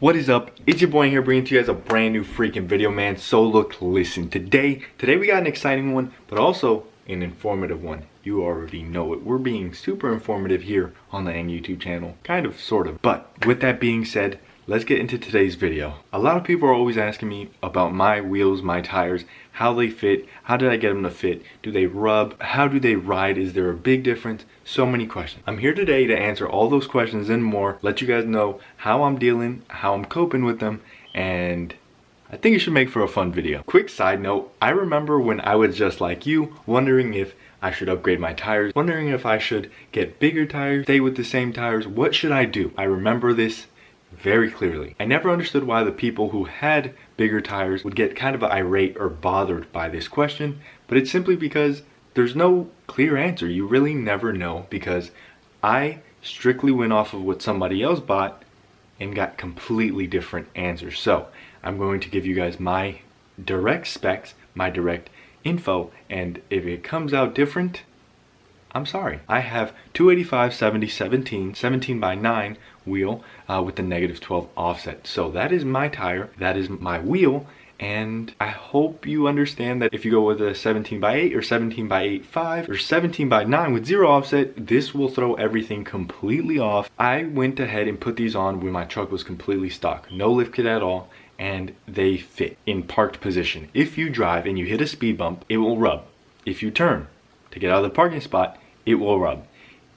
What is up? It's your boy here bringing to you guys a brand new freaking video, man. So look, listen, today we got an exciting one, but also an informative one. You already know it. We're being super informative here on the YouTube channel, kind of, sort of. But with that being said, let's get into today's video. A lot of people are always asking me about my wheels, my tires, how they fit, how did I get them to fit, do they rub, how do they ride, is there a big difference? So many questions. I'm here today to answer all those questions and more, let you guys know how I'm dealing, how I'm coping with them, and I think it should make for a fun video. Quick side note, I remember when I was just like you, wondering if I should upgrade my tires, wondering if I should get bigger tires, stay with the same tires, what should I do? I remember this very clearly. I never understood why the people who had bigger tires would get kind of irate or bothered by this question, but it's simply because there's no clear answer. You really never know, because I strictly went off of what somebody else bought and got completely different answers. So I'm going to give you guys my direct specs, my direct info, and if it comes out different, I'm sorry. I have 285/70/17, 17x9 wheel with the -12 offset. So that is my tire, that is my wheel, and I hope you understand that if you go with a 17x8 or 17x8.5 or 17x9 with 0 offset, this will throw everything completely off. I went ahead and put these on when my truck was completely stock, no lift kit at all, and they fit in parked position. If you drive and you hit a speed bump, it will rub. If you turn to get out of the parking spot, it will rub.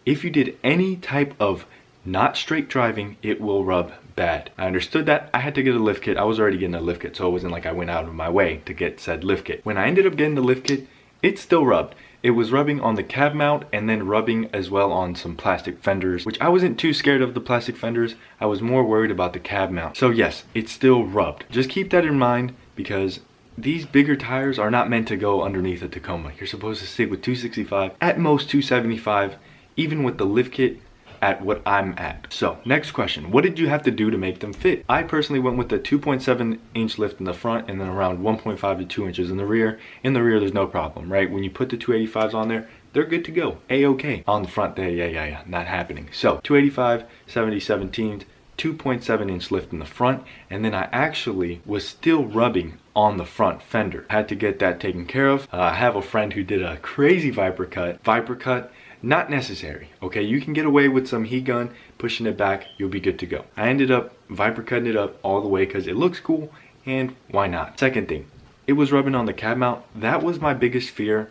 If you did any type of not straight driving, it will rub bad. I understood that. I had to get a lift kit. I was already getting a lift kit, so it wasn't like I went out of my way to get said lift kit. When I ended up getting the lift kit, it still rubbed. It was rubbing on the cab mount and then rubbing as well on some plastic fenders, which I wasn't too scared of the plastic fenders. I was more worried about the cab mount. So yes, it still rubbed. Just keep that in mind, because these bigger tires are not meant to go underneath a Tacoma. You're supposed to stick with 265, at most 275, even with the lift kit at what I'm at. So next question, what did you have to do to make them fit? I personally went with the 2.7 inch lift in the front and then around 1.5 to 2 inches in the rear. In the rear, there's no problem, right? When you put the 285s on there, they're good to go, A-okay. On the front there, yeah, not happening. So 285/70/17, 2.7 inch lift in the front, and then I actually was still rubbing on the front fender. Had to get that taken care of. I have a friend who did a crazy Viper cut. Not necessary, okay? You can get away with some heat gun, pushing it back, you'll be good to go. I ended up Viper cutting it up all the way because it looks cool, and why not? Second thing, it was rubbing on the cab mount. That was my biggest fear,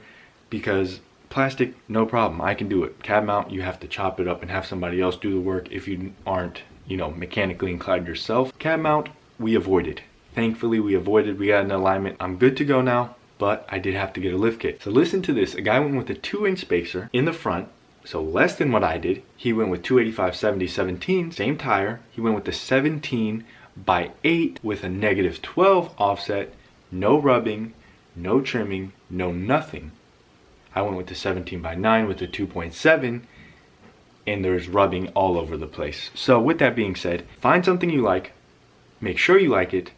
because plastic, no problem, I can do it. Cab mount, you have to chop it up and have somebody else do the work if you aren't, you know, mechanically inclined yourself. Cab mount, we avoided. Thankfully, we avoided, we got an alignment. I'm good to go now, but I did have to get a lift kit. So listen to this, a guy went with a 2-inch spacer in the front, so less than what I did. He went with 285/70/17, same tire. He went with the 17x8 with a -12 offset, no rubbing, no trimming, no nothing. I went with the 17x9 with the 2.7, and there's rubbing all over the place. So with that being said, find something you like, make sure you like it,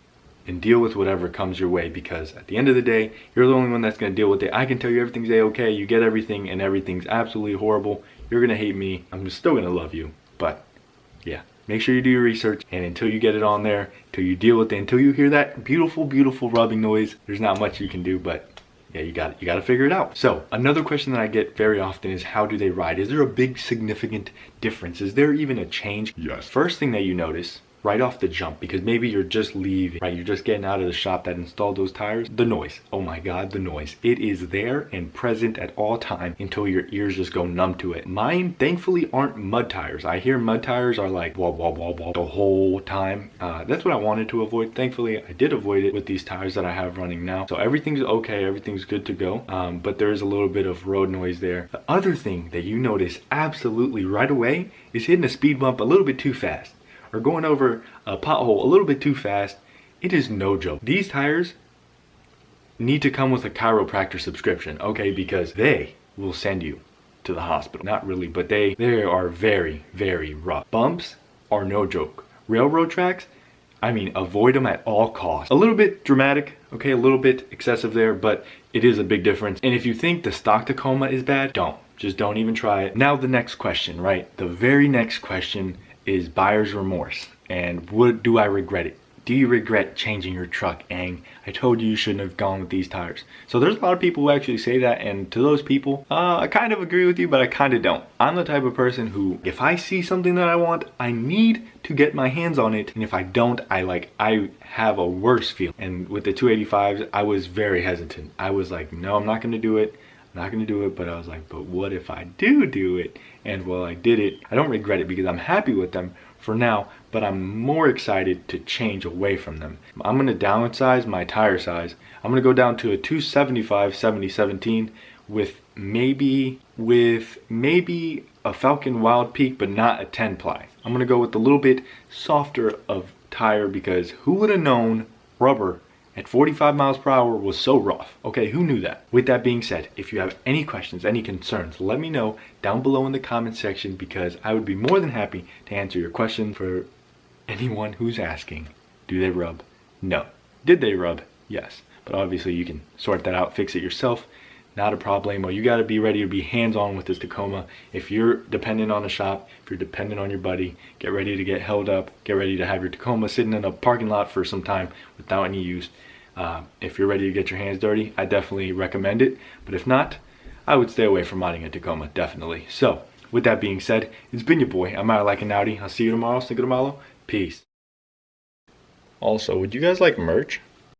and deal with whatever comes your way, because at the end of the day, you're the only one that's going to deal with it. I can tell you everything's a-okay, you get everything and everything's absolutely horrible. You're going to hate me. I'm still going to love you, but yeah. Make sure you do your research, and until you get it on there, until you deal with it, until you hear that beautiful, beautiful rubbing noise, there's not much you can do, but yeah, you got to figure it out. So another question that I get very often is, how do they ride? Is there a big significant difference? Is there even a change? Yes. First thing that you notice right off the jump, because maybe you're just leaving, right? You're just getting out of the shop that installed those tires. The noise. Oh my God, the noise. It is there and present at all time until your ears just go numb to it. Mine, thankfully, aren't mud tires. I hear mud tires are like wah, wah, wah, wah the whole time. That's what I wanted to avoid. Thankfully, I did avoid it with these tires that I have running now. So everything's okay. Everything's good to go. But there is a little bit of road noise there. The other thing that you notice absolutely right away is hitting a speed bump a little bit too fast, or going over a pothole a little bit too fast. It is no joke. These tires need to come with a chiropractor subscription, okay? Because they will send you to the hospital. Not really, but they are very, very rough. Bumps are no joke. Railroad tracks, I mean, avoid them at all costs. A little bit dramatic, okay? A little bit excessive there, but it is a big difference. And if you think the stock Tacoma is bad, don't. Just don't even try it. Now the next question, right? The very next question is buyer's remorse. And do I regret it? Do you regret changing your truck, Aang? I told you you shouldn't have gone with these tires. So there's a lot of people who actually say that, and to those people, I kind of agree with you, but I kind of don't. I'm the type of person who, if I see something that I want, I need to get my hands on it, and if I don't, I have a worse feeling. And with the 285s, I was very hesitant. I was like, no, I'm not gonna do it. I'm not gonna do it, but I was like, but what if I do it? And well, I did it. I don't regret it because I'm happy with them for now, but I'm more excited to change away from them. I'm gonna downsize my tire size. I'm gonna go down to a 275 7017 with maybe a Falcon Wild Peak, but not a 10 ply. I'm gonna go with a little bit softer of tire because who would have known rubber at 45 miles per hour was so rough? Okay, who knew that? With that being said, if you have any questions, any concerns, let me know down below in the comment section because I would be more than happy to answer your question. For anyone who's asking, do they rub? No. Did they rub? Yes. But obviously you can sort that out, fix it yourself. Not a problemo. You got to be ready to be hands-on with this Tacoma. If you're dependent on a shop, if you're dependent on your buddy, get ready to get held up. Get ready to have your Tacoma sitting in a parking lot for some time without any use. If you're ready to get your hands dirty, I definitely recommend it. But if not, I would stay away from modding a Tacoma, definitely. So, with that being said, it's been your boy. I'm out like an Audi. I'll see you tomorrow. Cinco de Malo. Peace. Also, would you guys like merch?